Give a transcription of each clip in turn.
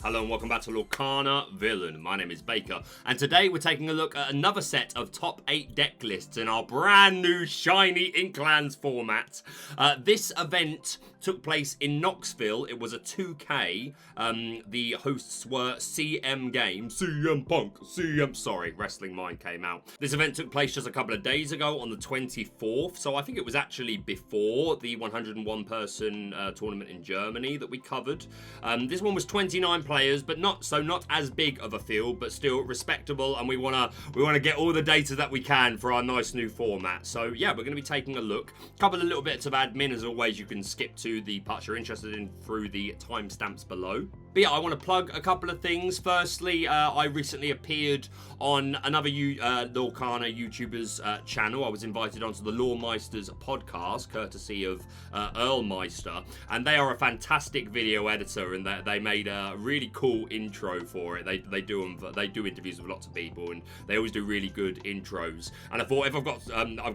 Hello and welcome back to Lorcana Villain. My name is Baker, and today we're taking a look at another set of top 8 deck lists in our brand new shiny Inklands format. This event took place in Knoxville. It was a 2K. The hosts were CM Games, CM Punk, sorry, Wrestling Mind came out. This event took place just a couple of days ago on the 24th, so I think it was actually before the 101 person tournament in Germany that we covered. This one was 29 players, but not as big of a field, but still respectable, and we wanna get all the data that we can for our nice new format. So yeah, we're gonna be taking a look. Couple of little bits of admin, as always. You can skip to the parts you're interested in through the timestamps below. But yeah, I want to plug a couple of things. Firstly, I recently appeared on another Lorcana YouTuber's channel. I was invited onto the Loremeisters podcast, courtesy of Earlmeister, and they are a fantastic video editor, and they made a really cool intro for it. They do interviews with lots of people, and they always do really good intros. And I thought, if I've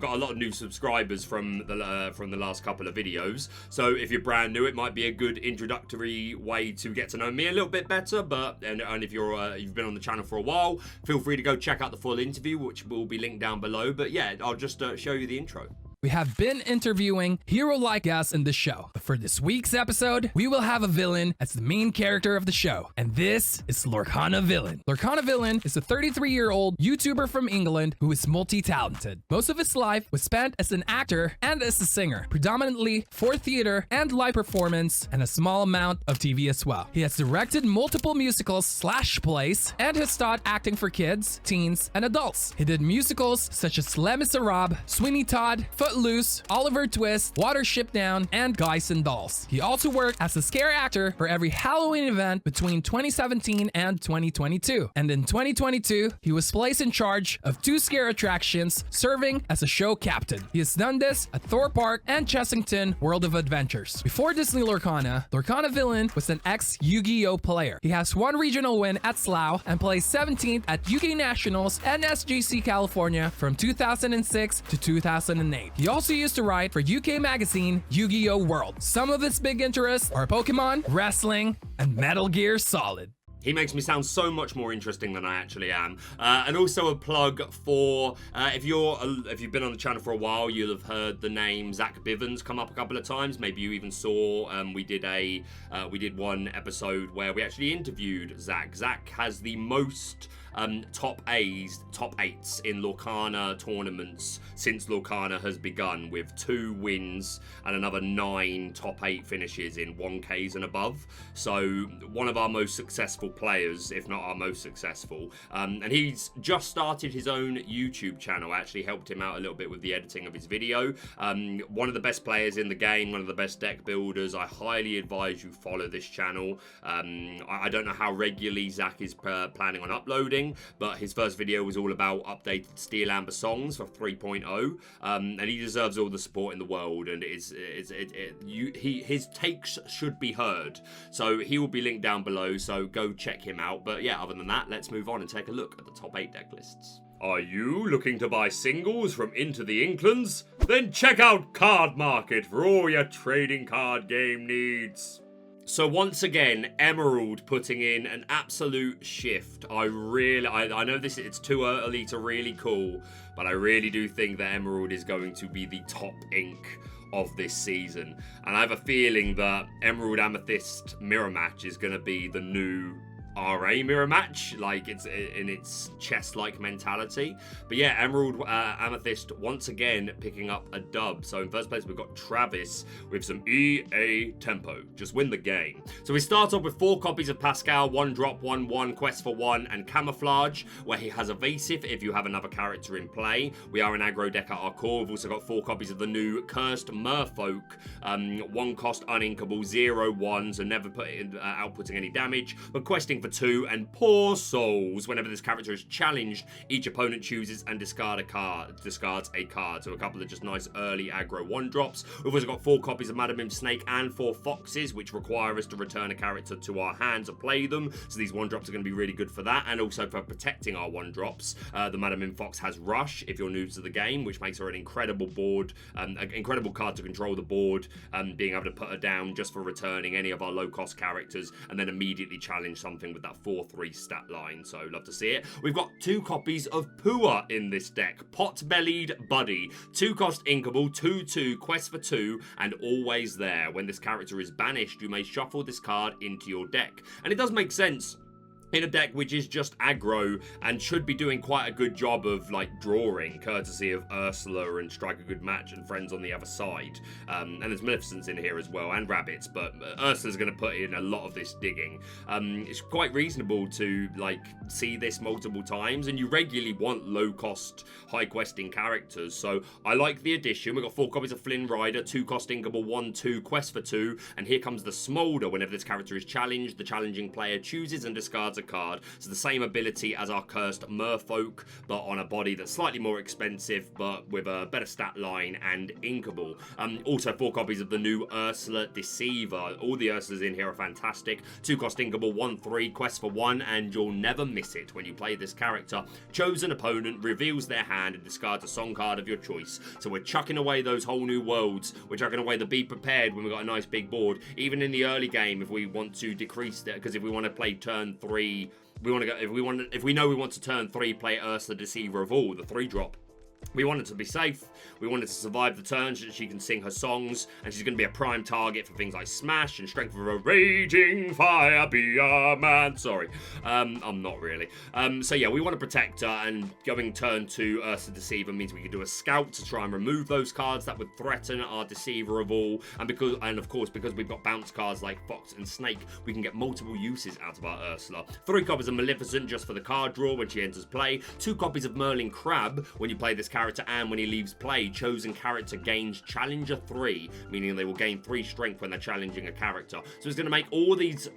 got a lot of new subscribers from the last couple of videos, so if you're brand new, it might be a good introductory way to get to know me a little bit better. And if you've been on the channel for a while, feel free to go check out the full interview, which will be linked down below. But yeah, I'll just show you the intro. We have been interviewing hero-like guests in the show, but for this week's episode, we will have a villain as the main character of the show, and this is Lorcana Villain. Lorcana Villain is a 33-year-old YouTuber from England who is multi-talented. Most of his life was spent as an actor and as a singer, predominantly for theater and live performance, and a small amount of TV as well. He has directed multiple musicals/plays, and has taught acting for kids, teens, and adults. He did musicals such as Les Miserables, Sweeney Todd, Footloose, Oliver Twist, Watership Down, and Guys and Dolls. He also worked as a scare actor for every Halloween event between 2017 and 2022. And in 2022, he was placed in charge of 2 scare attractions, serving as a show captain. He has done this at Thor Park and Chessington World of Adventures. Before Disney Lorcana, Lorcana Villain was an ex-Yu-Gi-Oh player. He has 1 regional win at Slough and placed 17th at UK Nationals and SGC California from 2006 to 2008. He also used to write for UK magazine Yu-Gi-Oh! World. Some of his big interests are Pokemon, wrestling, and Metal Gear Solid. He makes me sound so much more interesting than I actually am. And also a plug for, if you've been on the channel for a while, you'll have heard the name Zach Bivens come up a couple of times. Maybe you even saw, we did one episode where we actually interviewed Zach. Zach has the most top 8s in Lorcana tournaments since Lorcana has begun, with 2 wins and another 9 top 8 finishes in 1Ks and above. So one of our most successful players, if not our most successful. And he's just started his own YouTube channel. I actually helped him out a little bit with the editing of his video. One of the best players in the game, one of the best deck builders. I highly advise you follow this channel. I don't know how regularly Zach is planning on uploading, but his first video was all about updated Steel Amber songs for 3.0, and he deserves all the support in the world, and his takes should be heard. So he will be linked down below, so go check him out. But yeah, other than that, let's move on and take a look at the top 8 deck lists. Are you looking to buy singles from Into the Inklands? Then check out Cardmarket for all your trading card game needs. So once again, Emerald putting in an absolute shift. I know it's too early to really call, but I really do think that Emerald is going to be the top ink of this season. And I have a feeling that Emerald Amethyst mirror match is going to be the new RA mirror match, like it's in its chess-like mentality. But yeah, Emerald Amethyst once again picking up a dub. So in first place we've got Travis with some EA Tempo. Just win the game. So we start off with 4 copies of Pascal, 1 drop, 1/1, Quest for 1, and Camouflage, where he has Evasive if you have another character in play. We are an aggro deck at our core. We've also got 4 copies of the new Cursed Merfolk, 1 cost uninkable, 0/1, so never outputting any damage, but questing for 2, and Poor Souls. Whenever this character is challenged, each opponent chooses and discards a card. So a couple of just nice early aggro 1-drops. We've also got 4 copies of Madam Mim Snake and 4 Foxes, which require us to return a character to our hand to play them. So these 1-drops are going to be really good for that, and also for protecting our 1-drops. The Madam Mim Fox has Rush if you're new to the game, which makes her an incredible board, an incredible card to control the board, being able to put her down just for returning any of our low-cost characters, and then immediately challenge something with that 4/3 stat line. So love to see it. We've got 2 copies of Pua in this deck. Pot-Bellied Buddy, 2-cost inkable, 2/2, quest for 2, and always there. When this character is banished, you may shuffle this card into your deck. And it does make sense in a deck which is just aggro and should be doing quite a good job of like drawing, courtesy of Ursula and Strike a Good Match and friends on the other side. And there's Maleficents in here as well, and Rabbits, but Ursula's going to put in a lot of this digging. It's quite reasonable to like see this multiple times, and you regularly want low-cost, high-questing characters, so I like the addition. We've got 4 copies of Flynn Rider, 2-cost inkable, 1/2, quest for 2, and here comes the Smolder. Whenever this character is challenged, the challenging player chooses and discards a card. So the same ability as our cursed Merfolk, but on a body that's slightly more expensive, but with a better stat line and inkable. Also 4 copies of the new Ursula Deceiver. All the Ursulas in here are fantastic. 2-cost inkable, 1/3, quest for 1, and you'll never miss it. When you play this character, chosen opponent reveals their hand and discards a song card of your choice. So we're chucking away those whole new worlds. We're chucking away the Be Prepared when we've got a nice big board. Even in the early game, if we want to decrease that, because if we want to play turn 3, if we know we want to turn 3 play Ursula Deceiver of All, the 3-drop. We want it to be safe, we want it to survive the turn so that she can sing her songs, and she's going to be a prime target for things like Smash and Strength of a Raging Fire, be a man. Sorry, I'm not really. So yeah, we want to protect her, and going turn 2 Ursula Deceiver means we can do a Scout to try and remove those cards that would threaten our Deceiver of All, and of course, because we've got bounce cards like Fox and Snake, we can get multiple uses out of our Ursula. 3 copies of Maleficent just for the card draw when she enters play, 2 copies of Merlin Crab when you play this character, and when he leaves play, chosen character gains Challenger 3, meaning they will gain 3 strength when they're challenging a character. So it's going to make all these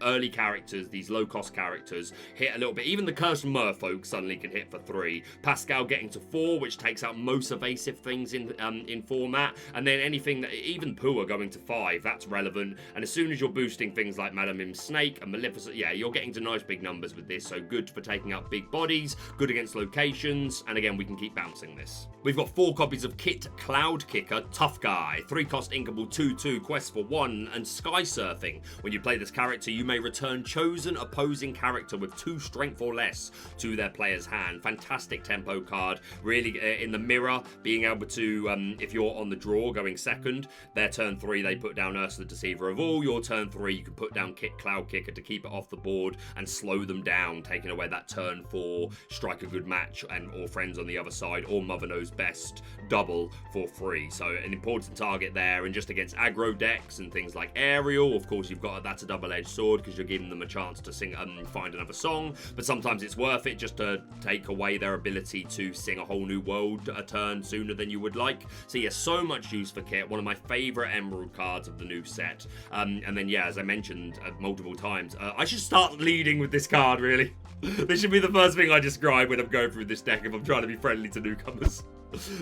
early characters, these low-cost characters, hit a little bit. Even the Cursed Merfolk suddenly can hit for 3. Pascal getting to 4, which takes out most evasive things in format. And then anything that, even Pua going to 5, that's relevant. And as soon as you're boosting things like Madam Mim Snake and Maleficent, yeah, you're getting to nice big numbers with this. So good for taking out big bodies, good against locations, and again, we can keep bouncing this. We've got 4 copies of Kit Cloud Kicker, Tough Guy, 3-cost inkable, 2/2, quest for 1, and Sky Surfing. When you play this character, you may return chosen opposing character with 2 strength or less to their player's hand. Fantastic tempo card. Really in the mirror, being able to, if you're on the draw going second, their turn 3 they put down Ursula Deceiver of All. Your turn 3 you can put down Kit Cloud Kicker to keep it off the board and slow them down, taking away that turn 4 Strike a Good Match and or friends on the other side, or Mother Knows Best double for free. So an important target there, and just against aggro decks and things like Aerial, of course, you've got that's a double-edged sword because you're giving them a chance to sing and find another song, but sometimes it's worth it just to take away their ability to sing a whole new world a turn sooner than you would like. So yeah, so much use for Kit, one of my favorite Emerald cards of the new set. And then yeah, as I mentioned multiple times, I should start leading with this card, really. This should be the first thing I describe when I'm going through this deck if I'm trying to be friendly to newcomers.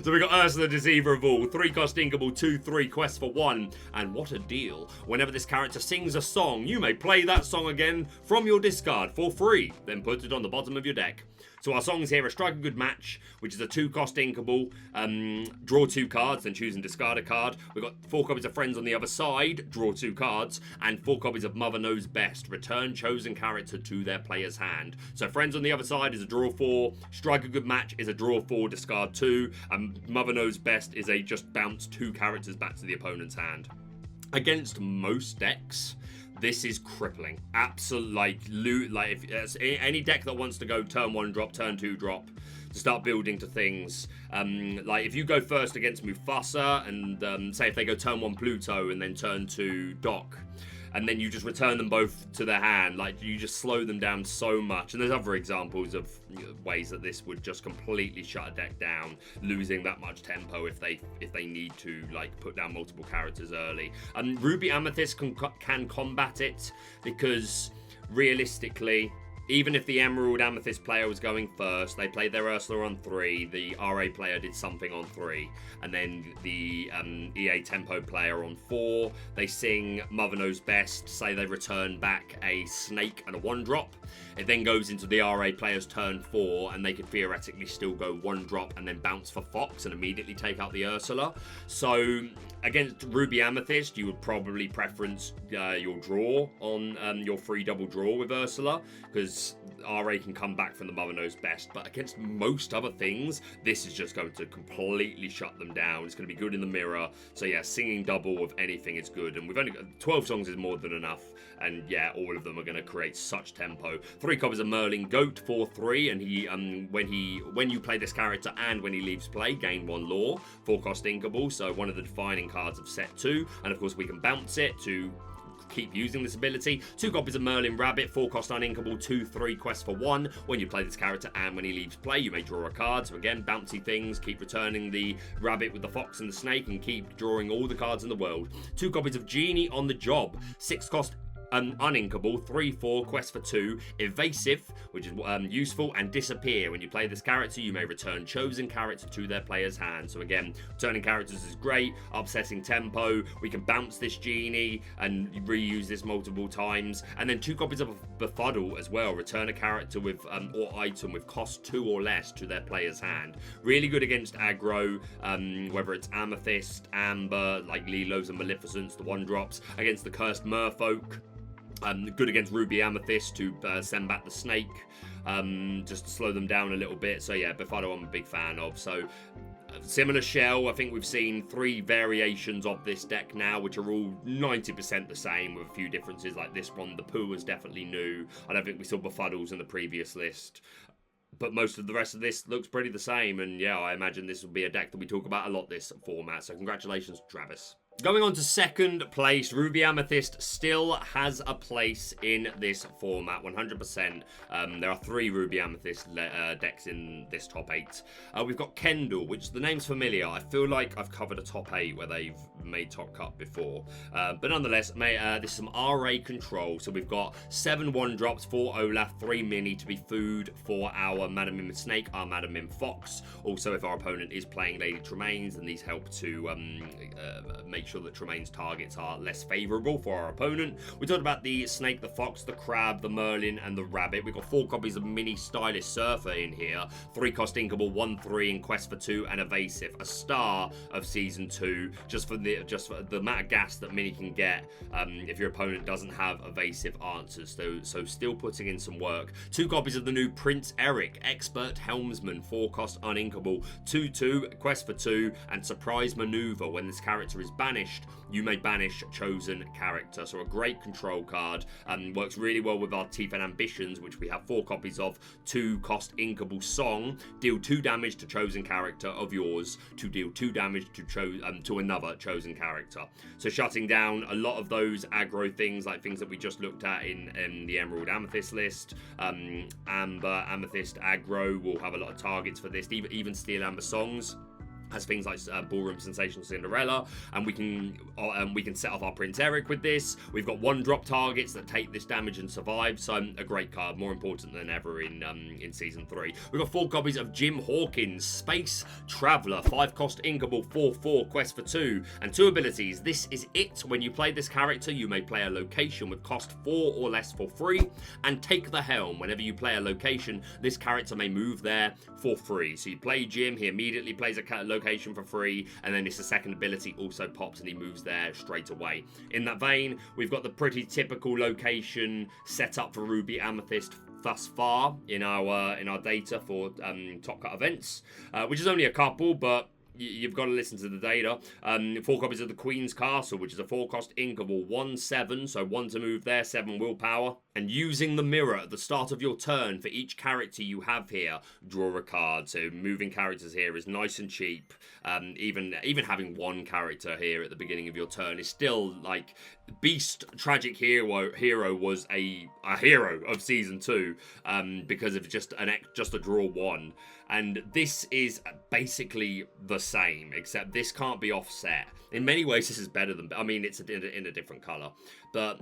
So we got Ursula Deceiver of All, 3-cost inkable, 2/3, quest for 1, and what a deal. Whenever this character sings a song, you may play that song again from your discard for free, then put it on the bottom of your deck. So our songs here are Strike a Good Match, which is a 2-cost inkable, draw 2 cards, then choose and discard a card. We've got 4 copies of Friends on the Other Side, draw 2 cards, and 4 copies of Mother Knows Best, return chosen character to their player's hand. So Friends on the Other Side is a draw 4, Strike a Good Match is a draw 4, discard 2, and Mother Knows Best is a just bounce 2 characters back to the opponent's hand. Against most decks, this is crippling. Absolute, like if it's any deck that wants to go turn 1 drop, turn 2 drop, to start building to things. Like if you go first against Mufasa, and say if they go turn 1 Pluto and then turn 2 Doc, and then you just return them both to their hand. Like, you just slow them down so much. And there's other examples of ways that this would just completely shut a deck down, losing that much tempo if they need to, like, put down multiple characters early. Ruby Amethyst can combat it, because realistically, even if the Emerald Amethyst player was going first, they played their Ursula on 3, the RA player did something on 3, and then the EA Tempo player on 4, they sing Mother Knows Best, say they return back a Snake and a 1-drop. It then goes into the RA player's turn 4, and they could theoretically still go 1-drop and then bounce for Fox and immediately take out the Ursula. So against Ruby Amethyst, you would probably preference your draw on your free double draw with Ursula, because RA can come back from the Mother Knows Best. But against most other things, this is just going to completely shut them down. It's going to be good in the mirror. So yeah, singing double of anything is good, and we've only got 12 songs is more than enough. And yeah, all of them are going to create such tempo. 3 copies of Merlin Goat for 3, and he when you play this character and when he leaves play, gain 1 lore. 4-cost inkable, so one of the defining cards of set 2, and of course we can bounce it to keep using this ability. 2 copies of Merlin Rabbit, 4-cost uninkable, 2/3 quest for 1. When you play this character and when he leaves play, you may draw a card. So again, bouncy things, keep returning the rabbit with the fox and the snake, and keep drawing all the cards in the world. 2 copies of Genie on the Job, 6-cost uninkable, 3/4 quest for 2, evasive, which is useful, and disappear. When you play this character, you may return chosen character to their player's hand. So again, returning characters is great. Upsetting tempo, we can bounce this Genie and reuse this multiple times. And then 2 copies of Befuddle as well. Return a character with or item with cost 2 or less to their player's hand. Really good against aggro, whether it's Amethyst, Amber, like Lilos and Maleficents, the 1-drops, against the Cursed Merfolk. Good against Ruby Amethyst to send back the Snake, just to slow them down a little bit. So yeah, Befuddle I'm a big fan of. So similar shell, I think we've seen 3 variations of this deck now, which are all 90% the same with a few differences. Like this one, the Pooh was definitely new. I don't think we saw Befuddles in the previous list. But most of the rest of this looks pretty the same. And yeah, I imagine this will be a deck that we talk about a lot this format. So congratulations, Travis. Going on to second place, Ruby Amethyst still has a place in this format, 100%. There are 3 Ruby Amethyst decks in this top 8. We've got Kendall, which the name's familiar. I feel like I've covered a top 8 where they've made top cut before. But nonetheless, this is some RA control. So we've got 7 1-drops, 4 Olaf, 3 mini to be food for our Madam Mim Snake, our Madam Mim Fox. Also, if our opponent is playing Lady Tremaine's, then these help to make sure that Tremaine's targets are less favorable for our opponent. We talked about the Snake, the Fox, the Crab, the Merlin, and the Rabbit. We've got 4 copies of Mini Stylish Surfer in here. 3-cost inkable, 1/3 in quest for 2, and evasive. A star of season 2, just for the amount of gas that Mini can get if your opponent doesn't have evasive answers. So still putting in some work. 2 copies of the new Prince Eric, Expert Helmsman, 4-cost uninkable, 2/2 quest for 2, and surprise maneuver. When this character is banished, you may banish chosen character. So a great control card, works really well with our Teeth and Ambitions, which we have 4 copies of. 2-cost inkable Song, deal 2 damage to chosen character of yours to deal 2 damage to another chosen character. So shutting down a lot of those aggro things, like things that we just looked at in the Emerald Amethyst list. Amber Amethyst aggro will have a lot of targets for this, even Steel Amber Songs has things like Ballroom Sensation Cinderella, and we can set off our Prince Eric with this. We've got 1-drop targets that take this damage and survive, so a great card, more important than ever in Season 3. We've got 4 copies of Jim Hawkins, Space Traveller, 5-cost inkable, 4/4 quest for 2, and 2 abilities. This is it. When you play this character, you may play a location with cost 4 or less for free, and take the helm. Whenever you play a location, this character may move there for free. So you play Jim, he immediately plays a location for free, and then it's a second ability also pops and he moves there straight away. In that vein, we've got the pretty typical location set up for Ruby Amethyst thus far in our data for top cut events, which is only a couple, but you've got to listen to the data. 4 copies of the Queen's Castle, which is a 4-cost inkable, 1/7, so 1 to move there, 7 willpower. And using the mirror at the start of your turn for each character you have here, draw a card. So moving characters here is nice and cheap. Even having one character here at the beginning of your turn is still like Beast Tragic Hero was a hero of season 2 because of just a draw 1. And this is basically the same, except this can't be offset. In many ways, this is better than... I mean, it's in a different colour. But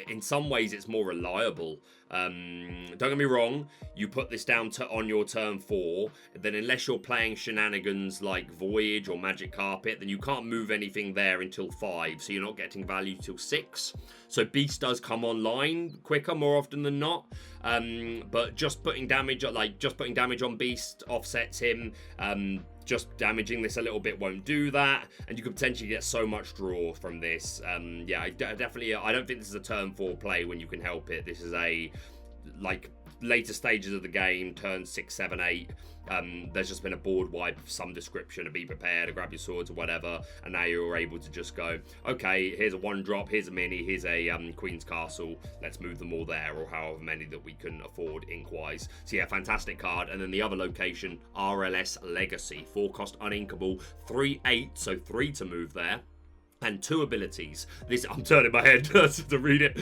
in some ways, it's more reliable. Don't get me wrong, you put this down on your turn 4, then unless you're playing shenanigans like Voyage or Magic Carpet, then you can't move anything there until 5, so you're not getting value till 6. So Beast does come online quicker more often than not, but just putting damage on Beast offsets him. Just damaging this a little bit won't do that, and you could potentially get so much draw from this. Yeah, I don't think this is a turn 4 play when you can help it. This is a later stages of the game, turn 6, 7, 8. There's just been a board wipe of some description, to be prepared, to grab your swords or whatever, and now you're able to just go, okay, here's a 1-drop, here's a mini, here's a Queen's Castle, let's move them all there, or however many that we can afford ink-wise. So yeah, fantastic card. And then the other location, RLS Legacy, 4-cost uninkable, 3/8, so 3 to move there. And 2 abilities. I'm turning my head to read it.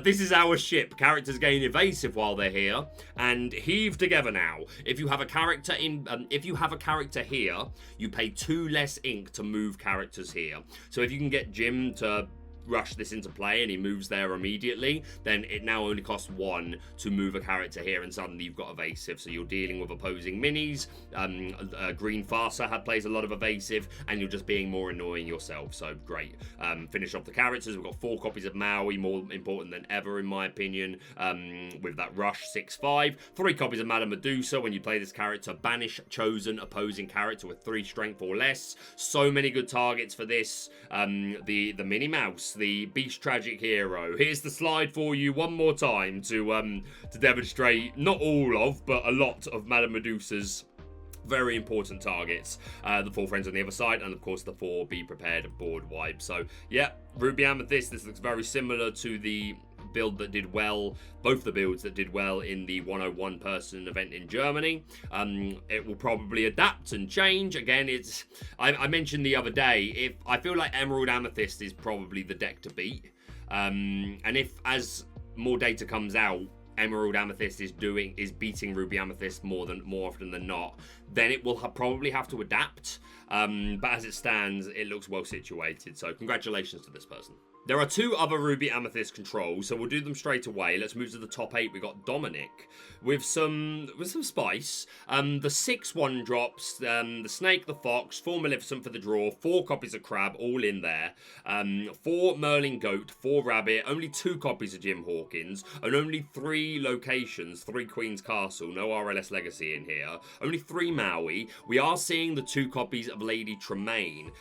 This is our ship. Characters gain evasive while they're here, and heave together now. If you have a character here, you pay 2 less ink to move characters here. So if you can get Jim to rush this into play and he moves there immediately, then it now only costs 1 to move a character here, and suddenly you've got evasive. So you're dealing with opposing minis. Greenfasa plays a lot of evasive, and you're just being more annoying yourself. So great. Finish off the characters. We've got 4 copies of Maui, more important than ever in my opinion, with that rush 6/5. 3 copies of Madame Medusa. When you play this character, banish chosen opposing character with 3 strength or less. So many good targets for this. The Minnie Mouse, the Beast Tragic Hero. Here's the slide for you one more time to demonstrate not all of, but a lot of Madame Medusa's very important targets. The 4 friends on the other side, and of course the 4 be prepared board wipe. So yeah, Ruby Amethyst, this looks very similar to the build that did well, both the builds that did well in the 101 person event in Germany. It will probably adapt and change. Again, I mentioned the other day, I feel like Emerald Amethyst is probably the deck to beat. And if, as more data comes out, Emerald Amethyst is beating Ruby Amethyst more often than not, then it will probably have to adapt. But as it stands, it looks well situated. So congratulations to this person. There are 2 other Ruby Amethyst controls, so we'll do them straight away. Let's move to the top 8. We got Dominic with some spice. The 6 1-drops, the Snake, the Fox, 4 Maleficent for the draw, 4 copies of Crab, all in there. 4 Merlin Goat, 4 Rabbit, only 2 copies of Jim Hawkins, and only 3 locations, 3 Queen's Castle, no RLS Legacy in here. Only 3 Maui. We are seeing the 2 copies of Lady Tremaine,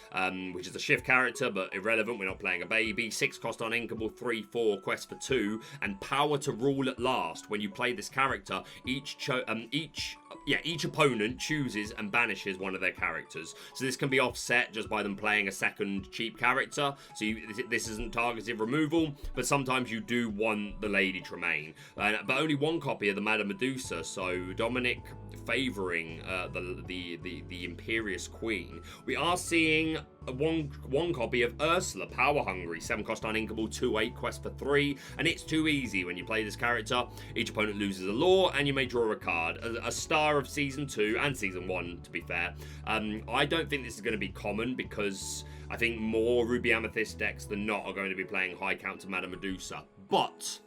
which is a shift character, but irrelevant. We're not playing a baby. 6-cost uninkable, 3/4, quest for 2, and power to rule at last. When you play this character, each opponent chooses and banishes one of their characters. So this can be offset just by them playing a second cheap character. So this isn't targeted removal, but sometimes you do want the Lady Tremaine. But only 1 copy of the Madame Medusa, so Dominic favouring the Imperious Queen. We are seeing one copy of Ursula, Power Hungry, 7-cost uninkable, 2/8, quest for 3, and it's too easy. When you play this character, each opponent loses a lore, and you may draw a card. A star of Season 2 and Season 1, to be fair. I don't think this is going to be common, because I think more Ruby Amethyst decks than not are going to be playing high count to Madame Medusa. But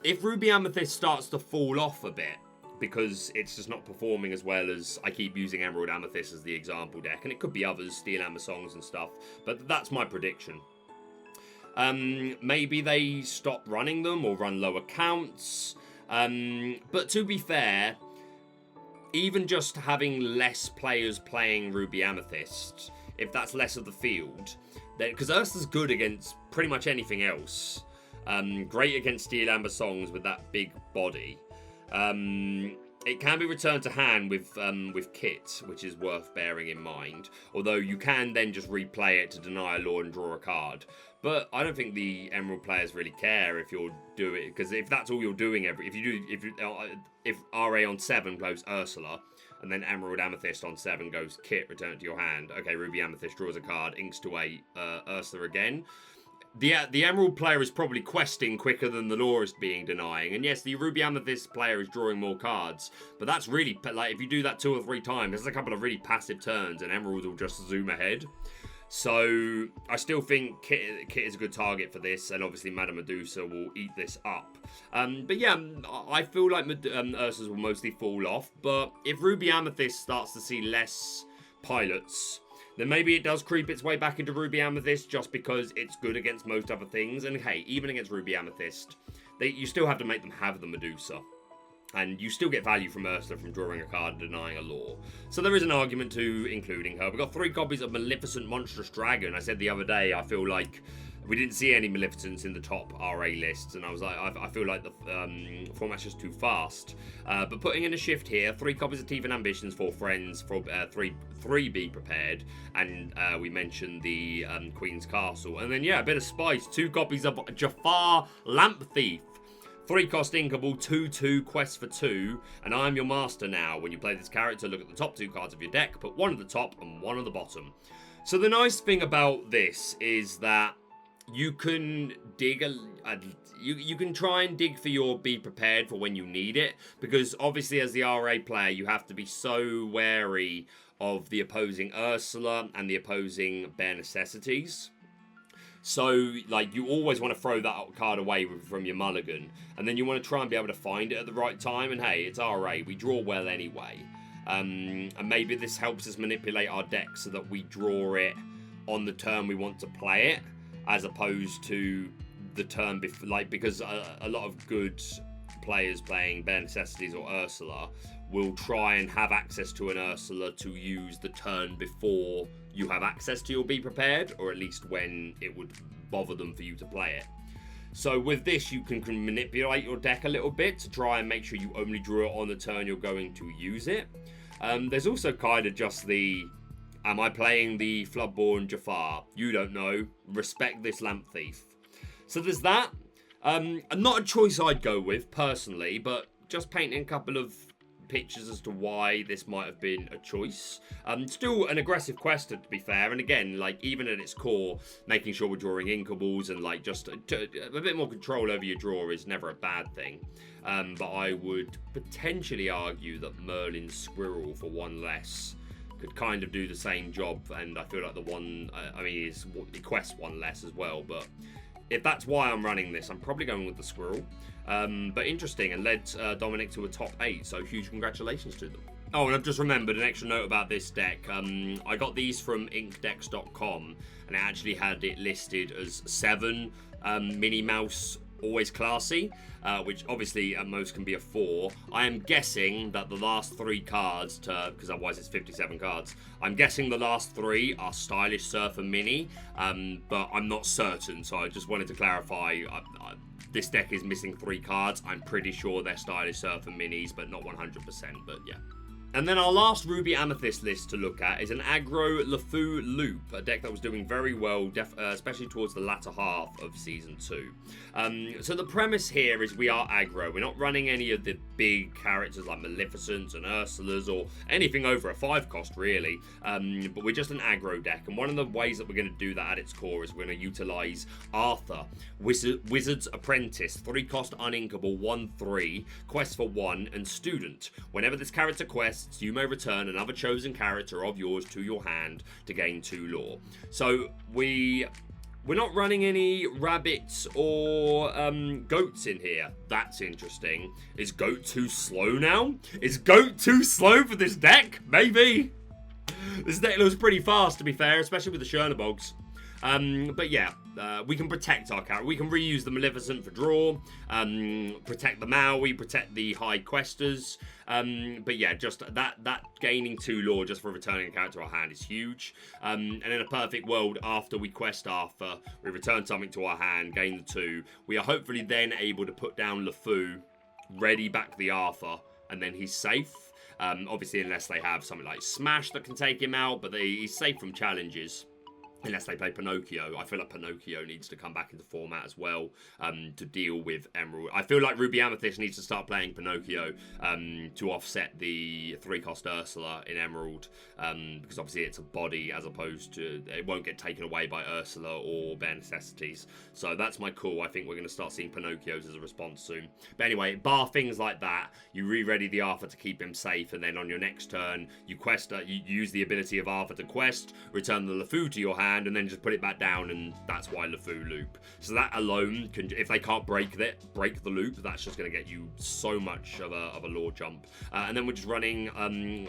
if Ruby Amethyst starts to fall off a bit, because it's just not performing as well as, I keep using Emerald Amethyst as the example deck, and it could be others, Steel Amber Songs and stuff, but that's my prediction. Maybe they stop running them or run lower counts, but to be fair, even just having less players playing Ruby Amethyst, if that's less of the field, then, because Ursula's good against pretty much anything else, great against Steel Amber Songs with that big body. It can be returned to hand with kit, which is worth bearing in mind. Although you can then just replay it to deny a law and draw a card. But I don't think the Emerald players really care if you're doing, because if that's all you're doing if RA on 7 goes Ursula, and then Emerald Amethyst on 7 goes kit, return it to your hand. Okay, Ruby Amethyst draws a card, inks to 8, Ursula again. The Emerald player is probably questing quicker than the Law is being denying. And yes, the Ruby Amethyst player is drawing more cards. But that's really, like, if you do that 2 or 3 times, there's a couple of really passive turns and Emerald will just zoom ahead. So I still think Kit is a good target for this. And obviously Madame Medusa will eat this up. But yeah, I feel like Ursa's will mostly fall off. But if Ruby Amethyst starts to see less pilots, then maybe it does creep its way back into Ruby Amethyst just because it's good against most other things. And hey, even against Ruby Amethyst, you still have to make them have the Medusa. And you still get value from Ursula from drawing a card and denying a law. So there is an argument to including her. We've got 3 copies of Maleficent Monstrous Dragon. I said the other day, I feel like we didn't see any Maleficents in the top RA lists, and I was like, I feel like the format's just too fast. But putting in a shift here, 3 copies of Teeth and Ambitions for friends, for 3 Be Prepared, and we mentioned the Queen's Castle. And then, yeah, a bit of spice, 2 copies of Jafar Lamp Thief. 3 cost inkable, 2/2, quest for 2, and I'm your master now. When you play this character, look at the top 2 cards of your deck, put 1 at the top and 1 at the bottom. So the nice thing about this is that you can dig you can try and dig for your Be Prepared for when you need it, because obviously as the RA player you have to be so wary of the opposing Ursula and the opposing Bare Necessities. So, like, you always want to throw that card away from your mulligan, and then you want to try and be able to find it at the right time, and hey, it's RA, we draw well anyway. And maybe this helps us manipulate our deck so that we draw it on the turn we want to play it, as opposed to the turn before, like, because a lot of good players playing Bare Necessities or Ursula will try and have access to an Ursula to use the turn before you have access to your Be Prepared, or at least when it would bother them for you to play it. So with this, you can manipulate your deck a little bit to try and make sure you only draw it on the turn you're going to use it. There's also kind of just the, am I playing the Floodborn Jafar? You don't know. Respect this Lamp Thief. So there's that. Not a choice I'd go with, personally, but just painting a couple of pictures as to why this might have been a choice. Still an aggressive quest, to be fair, and again, like, even at its core, making sure we're drawing inkables and like just a bit more control over your draw is never a bad thing. But I would potentially argue that Merlin's Squirrel for 1 less could kind of do the same job, and I feel like the one, it quests 1 less as well, but if that's why I'm running this, I'm probably going with the Squirrel. But interesting, and led Dominic to a top 8, so huge congratulations to them. Oh, and I've just remembered an extra note about this deck. I got these from inkdecks.com, and it actually had it listed as 7 Minnie Mouse Always Classy, which obviously at most can be a 4. I am guessing that the last 3 cards, because otherwise it's 57 cards, I'm guessing the last 3 are Stylish Surfer Mini, but I'm not certain, so I just wanted to clarify. This deck is missing 3 cards. I'm pretty sure they're Stylish Surfer Minis, but not 100%, but yeah. And then our last Ruby Amethyst list to look at is an aggro Lefou Loop, a deck that was doing very well, especially towards the latter half of Season 2. So the premise here is we are aggro. We're not running any of the big characters like Maleficents and Ursulas or anything over a 5 cost, really. But we're just an aggro deck. And one of the ways that we're going to do that at its core is we're going to utilize Arthur, Wizard's Apprentice, 3 cost uninkable, 1/3, quest for 1, and Student. Whenever this character quests, you may return another chosen character of yours to your hand to gain 2 lore. So we're not running any rabbits or goats in here. That's interesting. Is goat too slow now? Is goat too slow for this deck? Maybe. This deck looks pretty fast, to be fair, especially with the Chernobyls. But yeah, we can protect our character. We can reuse the Maleficent for draw, protect the Maui, protect the High Questers. But yeah, just that gaining 2 lore just for returning a character to our hand is huge. And in a perfect world, after we quest Arthur, we return something to our hand, gain the 2. We are hopefully then able to put down Lefou, ready back the Arthur, and then he's safe. Obviously, unless they have something like Smash that can take him out, but he's safe from challenges. Unless they play Pinocchio. I feel like Pinocchio needs to come back into format as well to deal with Emerald. I feel like Ruby Amethyst needs to start playing Pinocchio to offset the 3-cost Ursula in Emerald. Because obviously it's a body as opposed to... It won't get taken away by Ursula or Bare Necessities. So that's my call. I think we're going to start seeing Pinocchios as a response soon. But anyway, bar things like that, you re-ready the Arthur to keep him safe. And then on your next turn, you quest. You use the ability of Arthur to quest, return the Lefou to your hand, and then just put it back down, and that's why Lefou Loop. So that alone can, if they can't break the loop, that's just going to get you so much of a lore jump. And then we're just running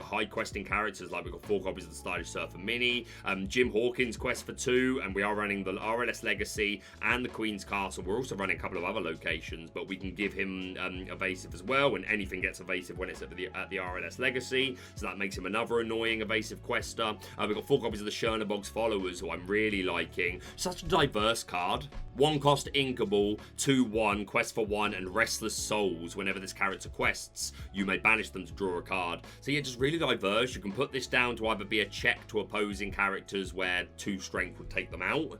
high questing characters, like we've got 4 copies of the Stylish Surfer Mini, Jim Hawkins quest for 2, and we are running the RLS Legacy and the Queen's Castle. We're also running a couple of other locations, but we can give him evasive as well, and anything gets evasive when it's at the RLS Legacy, so that makes him another annoying evasive quester. We've got 4 copies of the Chernobog's Followers, who I'm really liking. Such a diverse card. 1-cost Inkable, 2/1, Quest for 1, and Restless Souls. Whenever this character quests, you may banish them to draw a card. So yeah, just really diverse. You can put this down to either be a check to opposing characters where 2 strength would take them out.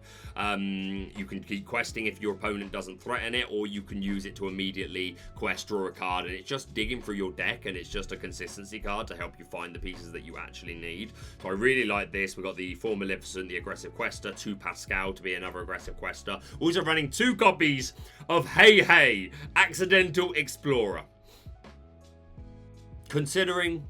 You can keep questing if your opponent doesn't threaten it, or you can use it to immediately quest, draw a card, and it's just digging through your deck, and it's just a consistency card to help you find the pieces that you actually need. So I really like this. We've got the 4 Maleficent, the aggressive quester, 2 Pascal to be another aggressive quester. Also running 2 copies of Hey Hey, Accidental Explorer. Considering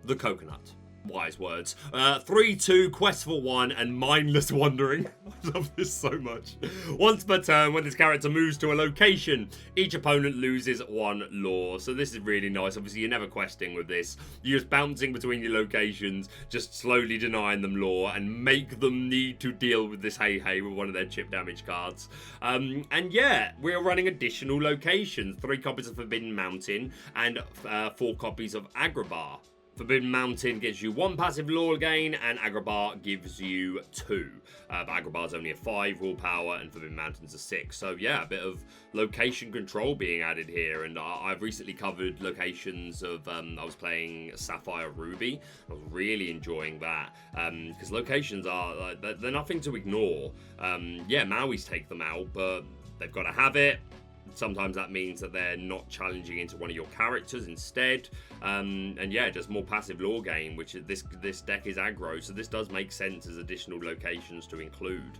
the coconut. Wise words. 3/2, Quest for 1, and Mindless Wandering. I love this so much. Once per turn, when this character moves to a location, each opponent loses 1 lore. So this is really nice. Obviously, you're never questing with this. You're just bouncing between your locations, just slowly denying them lore, and make them need to deal with this Hey Hey with one of their chip damage cards. And yeah, we're running additional locations. 3 copies of Forbidden Mountain, and 4 copies of Agrabah. Forbidden Mountain gives you 1 passive lore gain, and Agrabah gives you 2. But Agrabah's only a 5 willpower, and Forbidden Mountain's a 6. So yeah, a bit of location control being added here. And I've recently covered locations of, I was playing Sapphire Ruby. I was really enjoying that, because locations are, they're nothing to ignore. Yeah, Maui's take them out, but they've got to have it. Sometimes that means that they're not challenging into one of your characters instead. And yeah, just more passive lore gain, which this deck is aggro, so this does make sense as additional locations to include.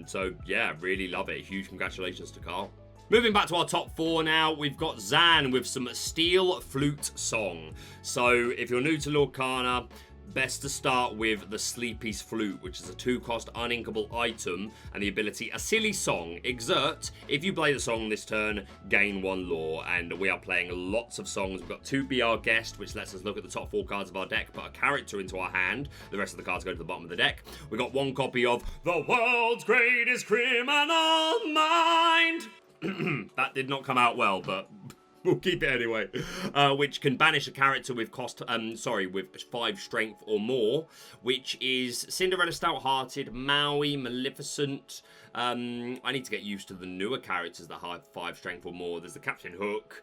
So yeah, really love it. Huge congratulations to Carl. Moving back to our top 4 now, we've got Zan with some Steel Flute Song. So if you're new to Lorcana, best to start with the Sleepy's Flute, which is a 2-cost uninkable item, and the ability A Silly Song. Exert. If you play the song this turn, gain 1 lore. And we are playing lots of songs. We've got 2 Be Our Guest, which lets us look at the top 4 cards of our deck, put a character into our hand. The rest of the cards go to the bottom of the deck. We got 1 copy of The World's Greatest Criminal Mind. That did not come out well, but we'll keep it anyway. Which can banish a character with with 5 strength or more, which is Cinderella Stout-Hearted, Maui, Maleficent. I need to get used to the newer characters that have 5 strength or more. There's the Captain Hook.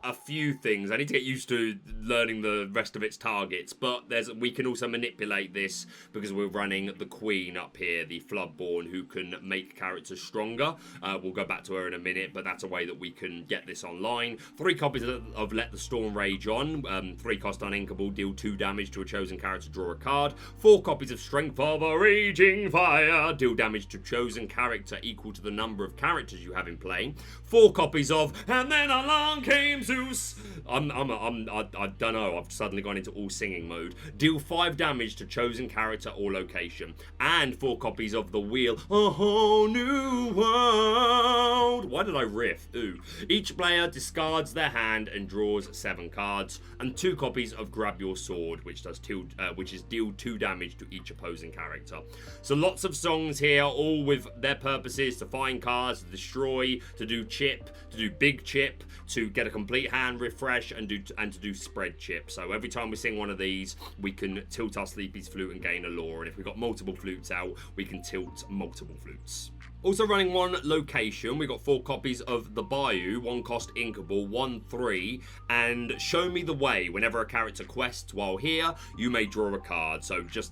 A few things. I need to get used to learning the rest of its targets, but we can also manipulate this because we're running the Queen up here, the Floodborn, who can make characters stronger. We'll go back to her in a minute, but that's a way that we can get this online. 3 copies of Let the Storm Rage On, 3-cost uninkable, deal 2 damage to a chosen character, draw a card. 4 copies of Strength of a Raging Fire, deal damage to chosen character equal to the number of characters you have in play. 4 copies of And Then Along Came Zeus. I don't know, I've suddenly gone into all singing mode. Deal 5 damage to chosen character or location. And 4 copies of The Wheel, A Whole New World. Why did I riff? Ooh. Each player discards their hand and draws 7 cards. And 2 copies of Grab Your Sword, which is deal 2 damage to each opposing character. So lots of songs here, all with their purposes: to find cards, to destroy, to do chip, to do big chip, to get a complete hand refresh, and to do spread chip. So every time we sing one of these, we can tilt our Sleepy's Flute and gain a lore. And if we've got multiple flutes out, we can tilt multiple flutes. Also running one location, we got 4 copies of The Bayou, 1 cost inkable, 1/3, and Show Me the Way. Whenever a character quests while here, you may draw a card. So just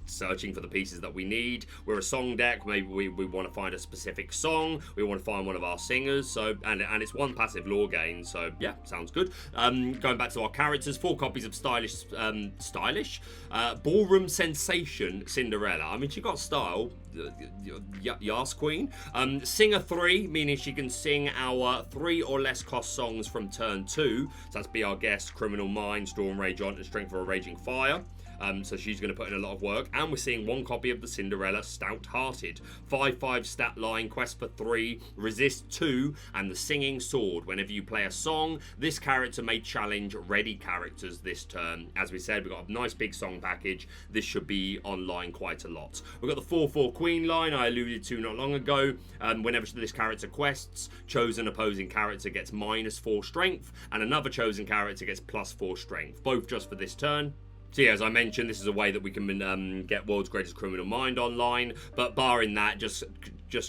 searching for the pieces that we need. We're a song deck, maybe we want to find a specific song, we want to find one of our singers, so and it's 1 passive lore gain, so yeah, sounds good. Going back to our characters, 4 copies of stylish Ballroom Sensation Cinderella. I mean, she got style. Yas Queen. Singer 3, meaning she can sing our 3 or less cost songs from turn 2. So that's Be Our Guest, Criminal Mind, Storm Rage On, and Strength for a Raging Fire. So she's going to put in a lot of work. And we're seeing 1 copy of the Cinderella Stout Hearted. 5/5 stat line, quest for 3, resist 2, and the Singing Sword. Whenever you play a song, this character may challenge ready characters this turn. As we said, we've got a nice big song package. This should be online quite a lot. We've got the 4/4 Queen line I alluded to not long ago. Whenever this character quests, chosen opposing character gets -4 strength, and another chosen character gets +4 strength. Both just for this turn. So yeah, as I mentioned, this is a way that we can get World's Greatest Criminal Mind online, but barring that, just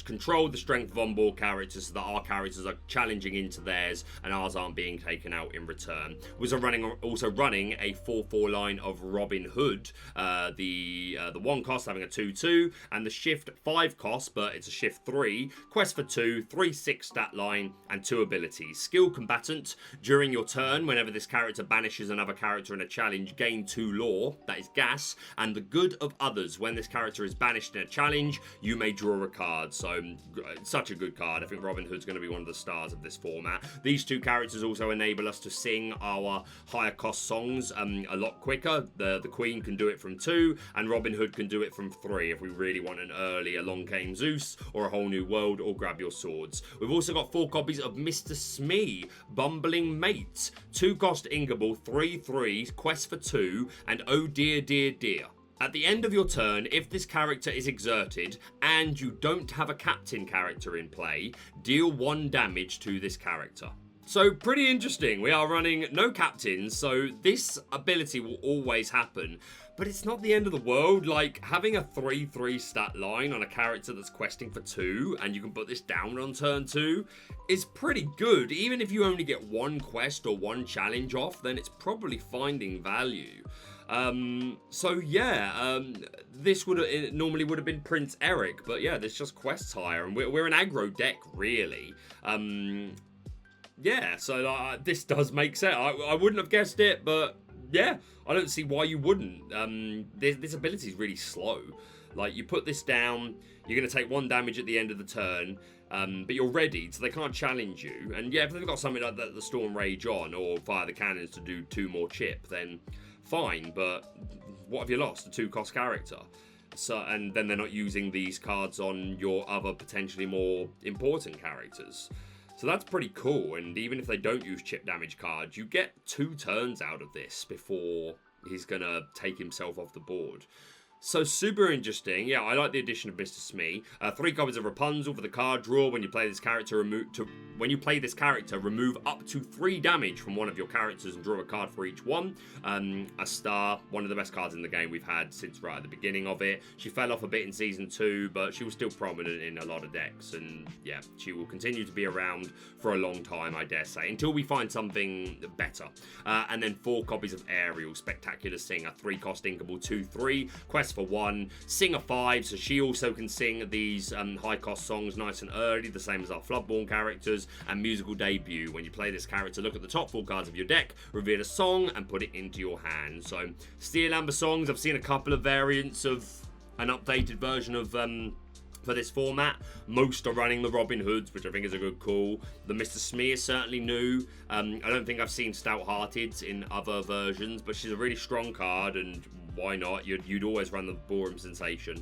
control the strength of onboard characters so that our characters are challenging into theirs and ours aren't being taken out in return. We're also running a 4/4 line of Robin Hood, the 1 cost having a 2/2, and the shift 5 cost, but it's a shift 3, quest for 2, 3/6 stat line, and 2 abilities. Skill Combatant. During your turn, whenever this character banishes another character in a challenge, gain 2 lore, that is gas, and the good of others. When this character is banished in a challenge, you may draw a card. So such a good card. I think Robin Hood's going to be one of the stars of this format. These 2 characters also enable us to sing our higher cost songs a lot quicker. The Queen can do it from 2, and Robin Hood can do it from 3 if we really want an early Along Came Zeus or A Whole New World or Grab Your Swords. We've also got 4 copies of Mr. Smee, Bumbling Mate, 2 cost inkable, 3/3, quest for 2, and Oh Dear Dear Dear. At the end of your turn, if this character is exerted and you don't have a captain character in play, deal 1 damage to this character. So pretty interesting. We are running no captains, so this ability will always happen. But it's not the end of the world. Like, having a 3/3 stat line on a character that's questing for 2, and you can put this down on turn 2, is pretty good. Even if you only get 1 quest or 1 challenge off, then it's probably finding value. This normally would have been Prince Eric, but yeah, there's just quests higher, and we're an aggro deck, really. This does make sense. I wouldn't have guessed it, but yeah, I don't see why you wouldn't. This ability is really slow. Like, you put this down, you're going to take 1 damage at the end of the turn, but you're ready, so they can't challenge you. And yeah, if they've got something like that, the Storm Rage On, or Fire the Cannons to do 2 more chip, then fine, but what have you lost? A 2 cost character. So, and then they're not using these cards on your other potentially more important characters. So that's pretty cool, and even if they don't use chip damage cards, you get 2 turns out of this before he's gonna take himself off the board. So super interesting. Yeah, I like the addition of Mr. Smee. 3 copies of Rapunzel for the card draw. When you play this character, remove up to 3 damage from one of your characters and draw a card for each one. A star, one of the best cards in the game we've had since right at the beginning of it. She fell off a bit in Season 2, but she was still prominent in a lot of decks. And yeah, she will continue to be around for a long time, I dare say, until we find something better. And then 4 copies of Ariel, Spectacular Singer, 3 cost inkable, 2/3, quest for 1, Singer 5, so she also can sing these high cost songs nice and early, the same as our Floodborn characters. And Musical Debut, when you play this character, look at the top 4 cards of your deck, reveal a song and put it into your hand. So Steel Amber songs, I've seen a couple of variants of an updated version of for this format. Most are running the Robin Hoods, which I think is a good call. The Mr. Smee is certainly new. I don't think I've seen Stout Hearted in other versions, but she's a really strong card, and why not? You'd always run the Ballroom Sensation.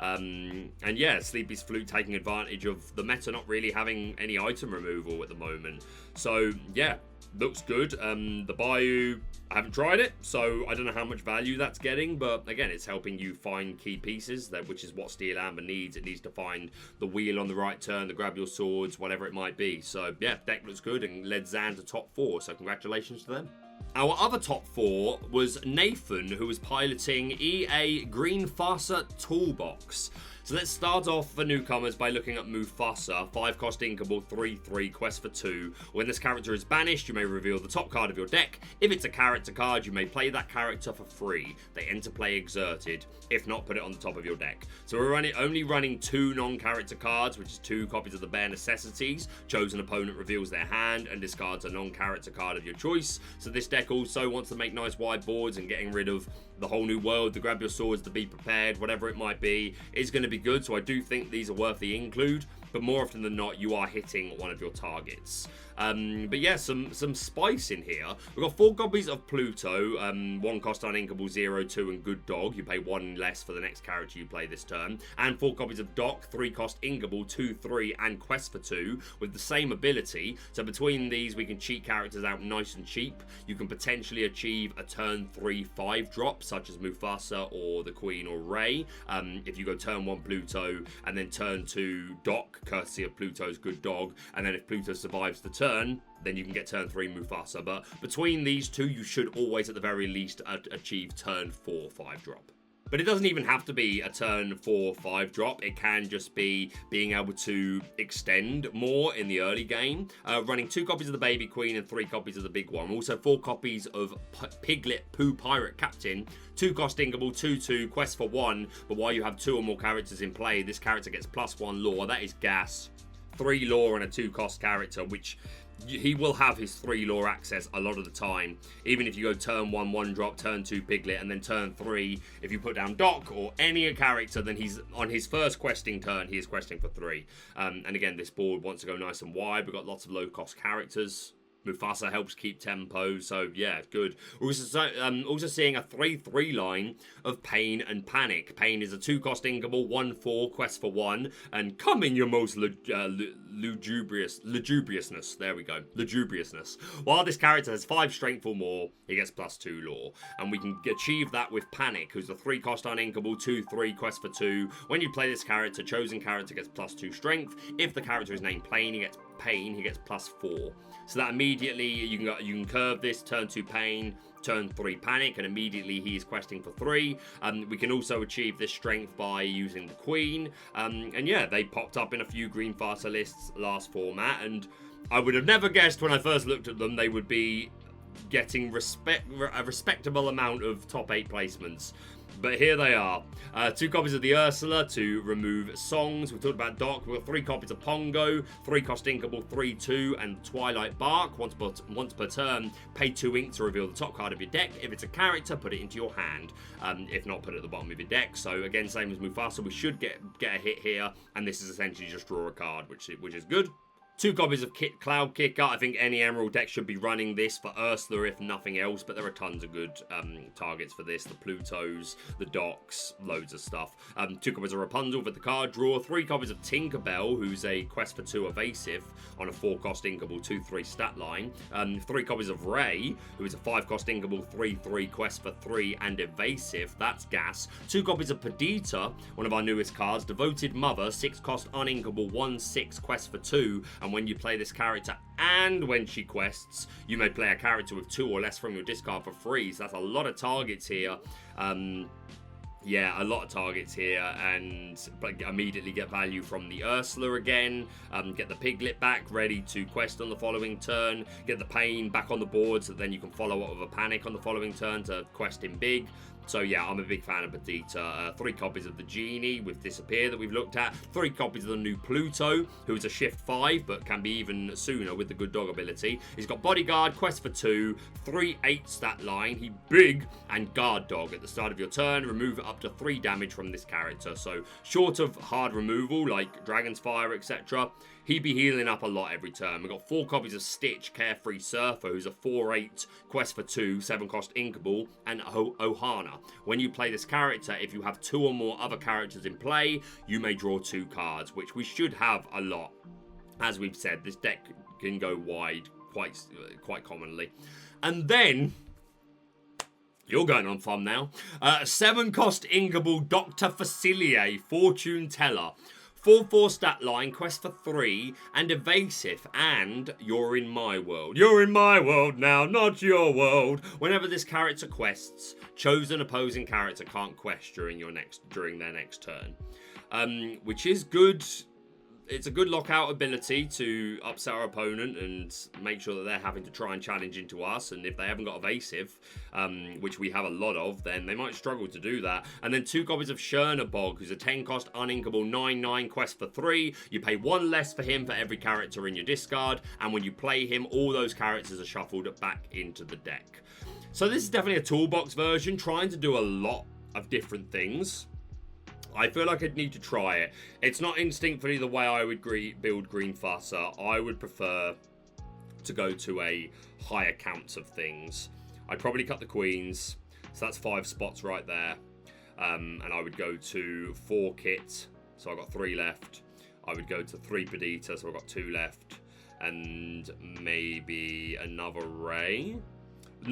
And yeah, Sleepy's Flute taking advantage of the meta not really having any item removal at the moment. So yeah, looks good. The Bayou, I haven't tried it, so I don't know how much value that's getting, but again, it's helping you find key pieces, which is what Steel Amber needs. It needs to find the wheel on the right turn, the Grab Your Swords, whatever it might be. So yeah, deck looks good and led Zan to top 4, so congratulations to them. Our other top 4 was Nathan, who was piloting EA Greenfasa Toolbox. So let's start off for newcomers by looking at Mufasa, 5-cost inkable, 3/3, quest for 2. When this character is banished, you may reveal the top card of your deck. If it's a character card, you may play that character for free. They enter play exerted. If not, put it on the top of your deck. So we're only running 2 non-character cards, which is 2 copies of the Bare Necessities. Chosen opponent reveals their hand and discards a non-character card of your choice. So this deck also wants to make nice wide boards, and getting rid of the whole new world, the grab your swords, the be prepared, whatever it might be, is going to be good. So I do think these are worth the include, but more often than not, you are hitting one of your targets. But yeah, some spice in here. We've got 4 copies of Pluto, 1 cost uninkable, 0/2, and Good Dog. You pay 1 less for the next character you play this turn. And 4 copies of Doc, 3 cost inkable, 2/3, and Quest for 2 with the same ability. So between these, we can cheat characters out nice and cheap. You can potentially achieve a turn 3 5 drop, such as Mufasa or the Queen or Rey. If you go turn 1 Pluto and then turn 2 Doc, courtesy of Pluto's Good Dog, and then if Pluto survives the turn, then you can get turn 3 Mufasa. But between these two, you should always at the very least achieve turn 4 5 drop. But it doesn't even have to be a turn 4 5 drop. It can just be being able to extend more in the early game. Running 2 copies of the Baby Queen and 3 copies of the Big One. Also 4 copies of Piglet Pooh Pirate Captain. 2 cost inkable, 2/2, quest for 1. But while you have 2 or more characters in play, this character gets +1 lore. That is gas. 3 lore and a 2 cost character, which he will have his 3 lore access a lot of the time. Even if you go turn 1 1 drop, turn 2 Piglet, and then turn 3, if you put down Doc or any character, then he's on his first questing turn, he is questing for 3. And again, this board wants to go nice and wide. We've got lots of low cost characters. Mufasa helps keep tempo, so yeah, good. We're also seeing a 3/3 line of Pain and Panic. Pain is a 2-cost inkable, 1/4, quest for 1, and come in your most lugubriousness. There we go, lugubriousness. While this character has 5 strength or more, he gets +2 lore, and we can achieve that with Panic, who's a 3-cost uninkable, 2/3, quest for 2. When you play this character, chosen character gets +2 strength. If the character is named Pain, he gets +4. So that immediately you can curve this, turn 2 Pain, turn 3 Panic, and immediately he is questing for 3. We can also achieve this strength by using the Queen. And yeah, they popped up in a few Greenfasa lists last format, and I would have never guessed when I first looked at them they would be getting a respectable amount of top 8 placements. But here they are. 2 copies of the Ursula to remove songs. We talked about Doc. We've got 3 copies of Pongo, 3-cost inkable, 3/2, and Twilight Bark. Once per turn, pay 2 ink to reveal the top card of your deck. If it's a character, put it into your hand. If not, put it at the bottom of your deck. So again, same as Mufasa, we should get a hit here, and this is essentially just draw a card, which is good. 2 copies of Cloud Kicker. I think any Emerald deck should be running this for Ursula, if nothing else, but there are tons of good targets for this. The Plutos, the Docs, loads of stuff. 2 copies of Rapunzel for the card draw. 3 copies of Tinkerbell, who's a quest for 2 evasive on a 4-cost inkable, 2/3 stat line. 3 copies of Rey, who is a 5-cost inkable, 3/3 quest for 3 and evasive. That's gas. 2 copies of Perdita, one of our newest cards. Devoted Mother, 6-cost uninkable, 1/6 quest for 2. And when you play this character and when she quests, you may play a character with 2 or less from your discard for free. So that's a lot of targets here. Yeah, a lot of targets here, but immediately get value from the Ursula again. Get the Piglet back, ready to quest on the following turn. Get the Pain back on the board, so then you can follow up with a Panic on the following turn to quest him big. So yeah, I'm a big fan of Perdita. 3 copies of the Genie with Disappear that we've looked at. 3 copies of the new Pluto, who is a shift 5, but can be even sooner with the Good Dog ability. He's got Bodyguard, quest for 2, 3/8 stat line. He big and Guard Dog. At the start of your turn, remove up to 3 damage from this character. So short of hard removal like Dragon's Fire, etc., he'd be healing up a lot every turn. We've got 4 copies of Stitch, Carefree Surfer, who's a 4/8 quest for 2, 7-cost inkable, and Ohana. When you play this character, if you have 2 or more other characters in play, you may draw 2 cards, which we should have a lot. As we've said, this deck can go wide quite commonly. And then you're going on fun now. 7-cost inkable Dr. Facilier, Fortune Teller. 4/4 stat line, quest for 3, and evasive, and you're in my world. You're in my world now, not your world. Whenever this character quests, chosen opposing character can't quest during their next turn. which is good. It's a good lockout ability to upset our opponent and make sure that they're having to try and challenge into us. And if they haven't got evasive, which we have a lot of, then they might struggle to do that. And then 2 copies of Chernabog, who's a 10-cost uninkable 9/9 quest for 3. You pay 1 less for him for every character in your discard. And when you play him, all those characters are shuffled back into the deck. So this is definitely a toolbox version, trying to do a lot of different things. I feel like I'd need to try it. It's not instinctively the way I would build Greenfasa. I would prefer to go to a higher count of things. I'd probably cut the queens, so that's 5 spots right there. And I would go to 4 kit, so I've got 3 left. I would go to 3 Perdita, so I've got 2 left. And maybe another Ray.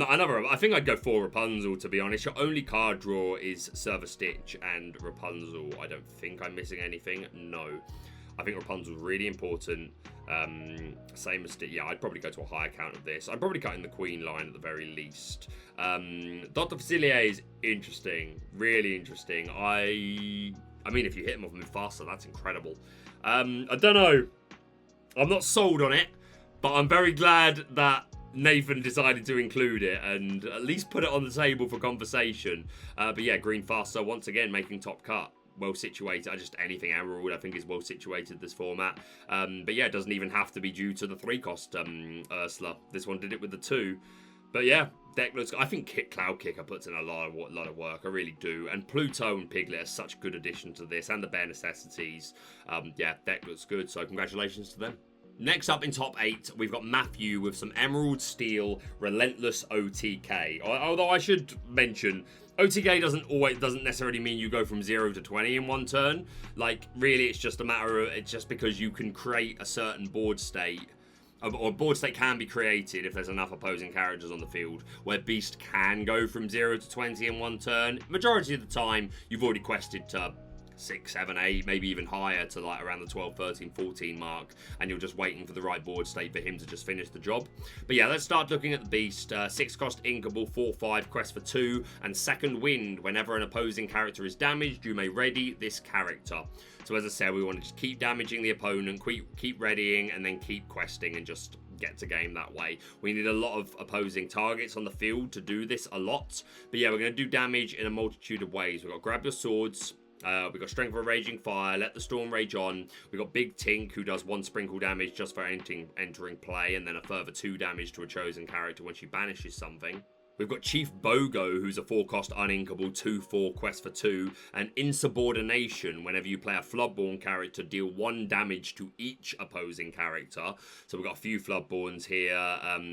I think I'd go 4 Rapunzel, to be honest. Your only card draw is Silver Stitch and Rapunzel. I don't think I'm missing anything. No. I think Rapunzel's really important. Same as Stitch. Yeah, I'd probably go to a higher count of this. I'd probably cut in the Queen line at the very least. Dr. Facilier is interesting. Really interesting. I mean, if you hit him off Mufasa, that's incredible. I don't know. I'm not sold on it, but I'm very glad that Nathan decided to include it and at least put it on the table for conversation. But yeah, Greenfasa once again making top cut. Well situated. Anything Emerald I think is well situated this format. But yeah, it doesn't even have to be due to the 3-cost Ursula. This one did it with the 2. But yeah, deck looks. I think Cloud Kicker puts in a lot of work. I really do. And Pluto and Piglet are such good addition to this, and the Bare Necessities. Yeah, deck looks good. So congratulations to them. Next up in top 8, we've got Matthew with some Emerald Steel Relentless OTK. Although I should mention, OTK doesn't necessarily mean you go from 0 to 20 in one turn. Like, really, it's just a matter of, it's just because you can create a certain board state, or board state can be created if there's enough opposing characters on the field, where Beast can go from 0 to 20 in one turn. Majority of the time, you've already quested to 6, 7, 8, maybe even higher to like around the 12, 13, 14 mark, and you're just waiting for the right board state for him to just finish the job. But yeah, let's start looking at the Beast. 6-cost Inkable, 4/5, quest for 2, and Second Wind. Whenever an opposing character is damaged, you may ready this character. So as I said, we want to just keep damaging the opponent, keep readying, and then keep questing and just get to game that way. We need a lot of opposing targets on the field to do this a lot. But yeah, we're going to do damage in a multitude of ways. We've got Grab Your Swords. We've got Strength of a Raging Fire, Let the Storm Rage On. We've got Big Tink, who does 1 sprinkle damage just for entering play, and then a further 2 damage to a chosen character when she banishes something. We've got Chief Bogo, who's a 4-cost uninkable 2/4 quest for 2, and Insubordination. Whenever you play a Floodborn character, deal 1 damage to each opposing character. So we've got a few Floodborns here.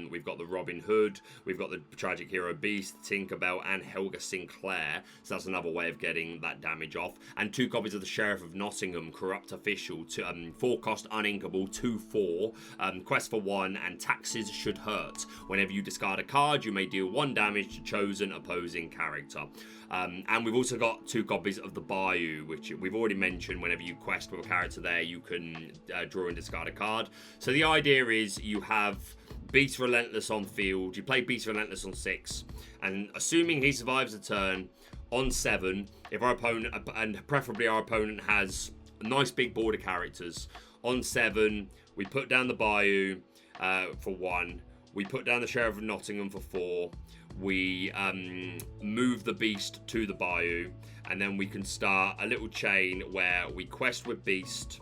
We've got the Robin Hood, we've got the Tragic Hero Beast, Tinkerbell, and Helga Sinclair. So that's another way of getting that damage off. And 2 copies of the Sheriff of Nottingham, Corrupt Official, 4-cost uninkable 2/4, quest for 1, and Taxes Should Hurt. Whenever you discard a card, you may deal 1 damage to chosen opposing character. And we've also got 2 copies of the Bayou, which we've already mentioned. Whenever you quest with a character there, you can draw and discard a card. So the idea is you have Beast Relentless on field. You play Beast Relentless on 6, and assuming he survives a turn, on 7, if our opponent, and preferably our opponent, has a nice big board of characters, on 7, we put down the Bayou for 1. We put down the Sheriff of Nottingham for 4. We move the Beast to the Bayou, and then we can start a little chain where we quest with Beast.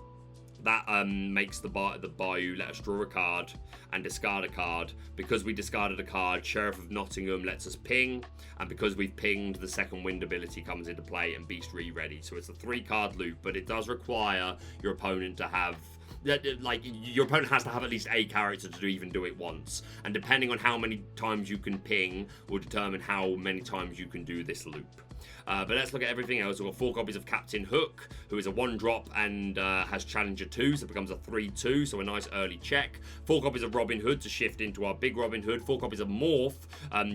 That makes the Bayou let us draw a card and discard a card. Because we discarded a card, Sheriff of Nottingham lets us ping, and because we've pinged, the Second Wind ability comes into play and Beast re-ready. So it's a 3-card loop, but it does require your opponent to have, like, your opponent has to have at least a character to even do it once, and depending on how many times you can ping will determine how many times you can do this loop. But let's look at everything else. We've got 4 copies of Captain Hook, who is a 1-drop and has Challenger 2, so it becomes a 3/2, so a nice early check. 4 copies of Robin Hood to shift into our big Robin Hood. 4 copies of Morph.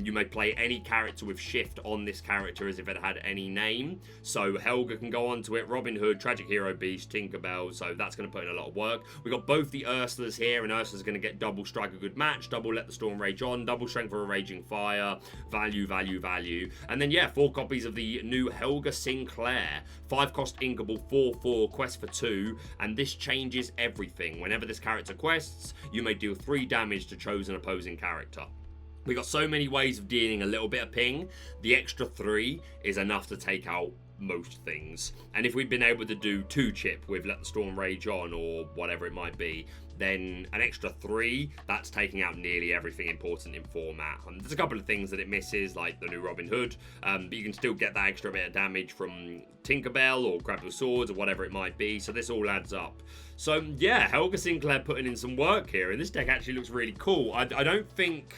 You may play any character with shift on this character as if it had any name. So Helga can go onto it, Robin Hood, Tragic Hero Beast, Tinkerbell, so that's going to put in a lot of work. We've got both the Ursulas here, and Ursula's going to get double Strike a Good Match, double Let the Storm Rage On, double Strength for a Raging Fire, value. And then, yeah, 4 copies of the new Helga Sinclair. 5-cost inkable, 4/4, quest for 2, and this changes everything. Whenever this character quests, you may deal 3 damage to chosen opposing character. We got so many ways of dealing a little bit of ping. The extra 3 is enough to take out most things. And if we've been able to do 2 chip with Let the Storm Rage On or whatever it might be, then an extra 3, that's taking out nearly everything important in format. And there's a couple of things that it misses, like the new Robin Hood, but you can still get that extra bit of damage from Tinkerbell or Grab Your Swords or whatever it might be, so this all adds up. So yeah, Helga Sinclair putting in some work here, and this deck actually looks really cool. I don't think...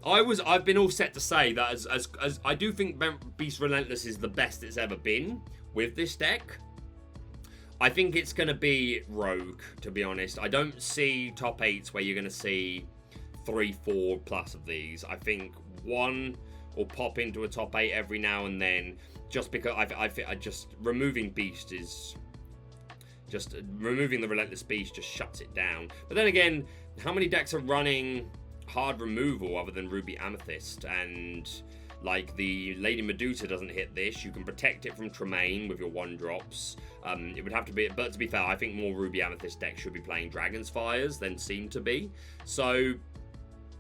I've been all set to say that as I do think Beast Relentless is the best it's ever been with this deck. I think it's going to be Rogue, to be honest. I don't see top 8s where you're going to see 3-4 plus of these. I think one will pop into a top 8 every now and then, just because I just removing Beast is just removing the Relentless Beast just shuts it down. But then again, how many decks are running hard removal other than Ruby Amethyst? And like the Lady Medusa doesn't hit this. You can protect it from Tremaine with your 1-drops. It would have to be, but to be fair, I think more Ruby Amethyst decks should be playing Dragon's Fires than seem to be. So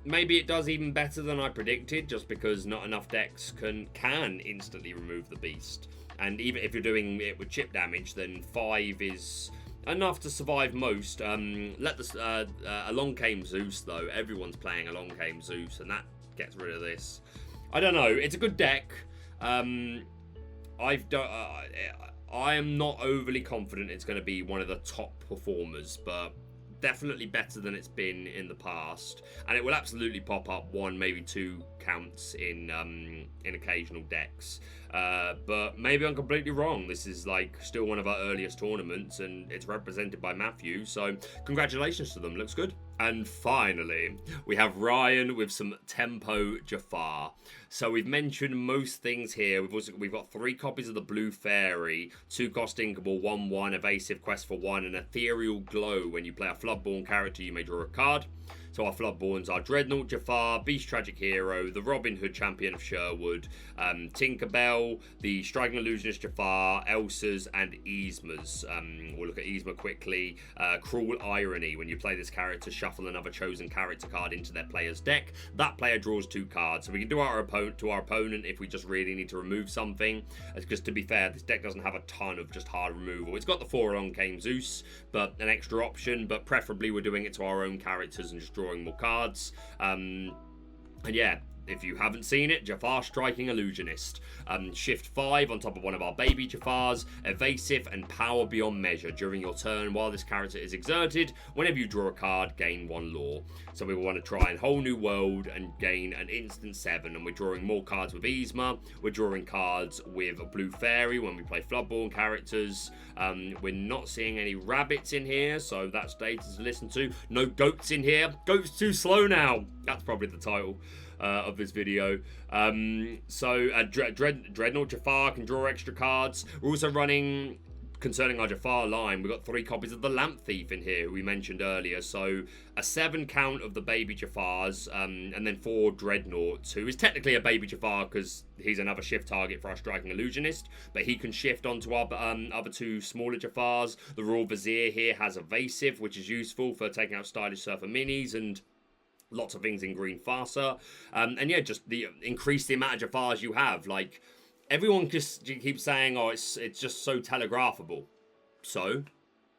maybe it does even better than I predicted, just because not enough decks can instantly remove the beast. And even if you're doing it with chip damage, then 5 is enough to survive most. Along Came Zeus, though. Everyone's playing Along Came Zeus, and that gets rid of this. I don't know. It's a good deck. I am not overly confident it's going to be one of the top performers, but definitely better than it's been in the past. And it will absolutely pop up 1, maybe 2 counts in occasional decks. But maybe I'm completely wrong. This is like still one of our earliest tournaments, and it's represented by Matthew, so congratulations to them. Looks good. And finally, we have Ryan with some Tempo Jafar. So we've mentioned most things here. We've got 3 copies of the Blue Fairy, 2-cost inkable, 1/1, evasive, quest for 1, and ethereal glow. When you play a Floodborn character, you may draw a card. So our Floodborns are Dreadnought Jafar, Beast Tragic Hero, the Robin Hood Champion of Sherwood, Tinkerbell, the Striking Illusionist Jafar, Elsa's, and Yzma's. We'll look at Yzma quickly. Cruel Irony. When you play this character, shuffle another chosen character card into their player's deck. That player draws 2 cards. So we can do our opponent if we just really need to remove something. Because to be fair, this deck doesn't have a ton of just hard removal. It's got the 4 Along Came Zeus, but an extra option. But preferably we're doing it to our own characters and just drawing more cards. And yeah, if you haven't seen it, Jafar Striking Illusionist. Shift 5 on top of one of our baby Jafars, evasive and power beyond measure. During your turn, while this character is exerted, whenever you draw a card, gain 1 lore. So we want to try a whole new world and gain an instant 7. And we're drawing more cards with Yzma. We're drawing cards with a Blue Fairy when we play Floodborn characters. We're not seeing any rabbits in here, so that's data to listen to. No goats in here. Goats too slow now. That's probably the title of this video. Dreadnought Jafar can draw extra cards. We're also running, concerning our Jafar line, we've got 3 copies of the Lamp Thief in here, who we mentioned earlier. So a 7 count of the baby Jafars, and then 4 Dreadnoughts, who is technically a baby Jafar because he's another shift target for our Striking Illusionist, but he can shift onto our other 2 smaller Jafars. The Royal Vizier here has evasive, which is useful for taking out Stylish Surfer minis and lots of things in Greenfasa. And yeah, just increase the amount of Jafars you have. Like, everyone just keeps saying, oh, it's just so telegraphable. So,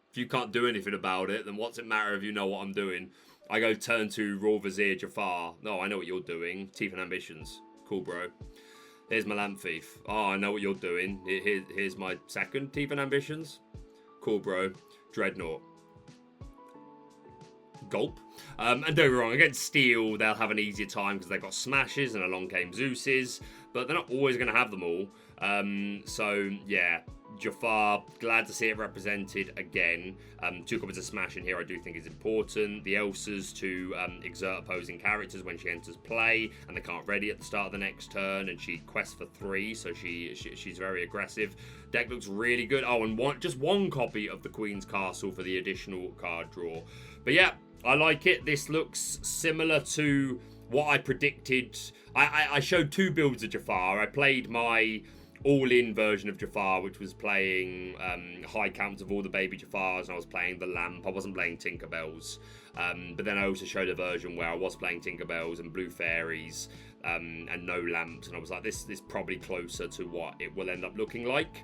if you can't do anything about it, then what's it matter if you know what I'm doing? I go turn to Royal Vizier Jafar. No, I know what you're doing. Teeth and Ambitions. Cool, bro. Here's my Lamp Thief. Oh, I know what you're doing. Here's my second Teeth and Ambitions. Cool, bro. Dreadnought. Gulp. And don't get me wrong, against Steel, they'll have an easier time because they've got Smashes and Along Came Zeus's, but they're not always going to have them all. So, yeah, Jafar, glad to see it represented again. 2 copies of Smash in here I do think is important. The Elsa's to exert opposing characters when she enters play, and they can't ready at the start of the next turn, and she quests for 3, so she's very aggressive. Deck looks really good. Oh, and just one copy of the Queen's Castle for the additional card draw. But yeah, I like it. This looks similar to what I predicted. I showed 2 builds of Jafar. I played my all-in version of Jafar, which was playing high counts of all the baby Jafars, and I was playing the lamp. I wasn't playing Tinkerbells. But then I also showed a version where I was playing Tinkerbells and blue fairies and no lamps, and I was like, this is probably closer to what it will end up looking like.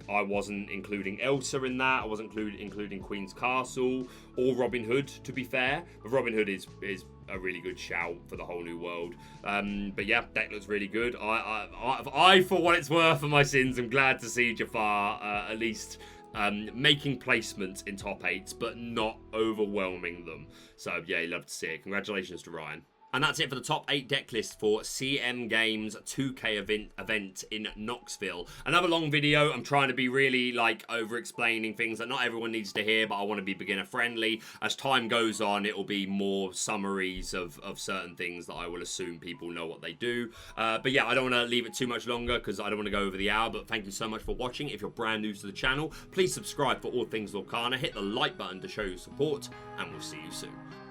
I wasn't including Elsa in that. I wasn't including Queen's Castle or Robin Hood, to be fair. But Robin Hood is a really good shout for the whole new world. But yeah, deck looks really good. I, for what it's worth for my sins, am glad to see Jafar at least making placements in top 8s, but not overwhelming them. So yeah, you love to see it. Congratulations to Ryan. And that's it for the top 8 deck list for CM Games 2K event in Knoxville. Another long video. I'm trying to be really like over explaining things that not everyone needs to hear, but I want to be beginner friendly. As time goes on, it will be more summaries of certain things that I will assume people know what they do. But yeah, I don't want to leave it too much longer because I don't want to go over the hour, but thank you so much for watching. If you're brand new to the channel, please subscribe for all things Lorcana. Hit the like button to show your support, and we'll see you soon.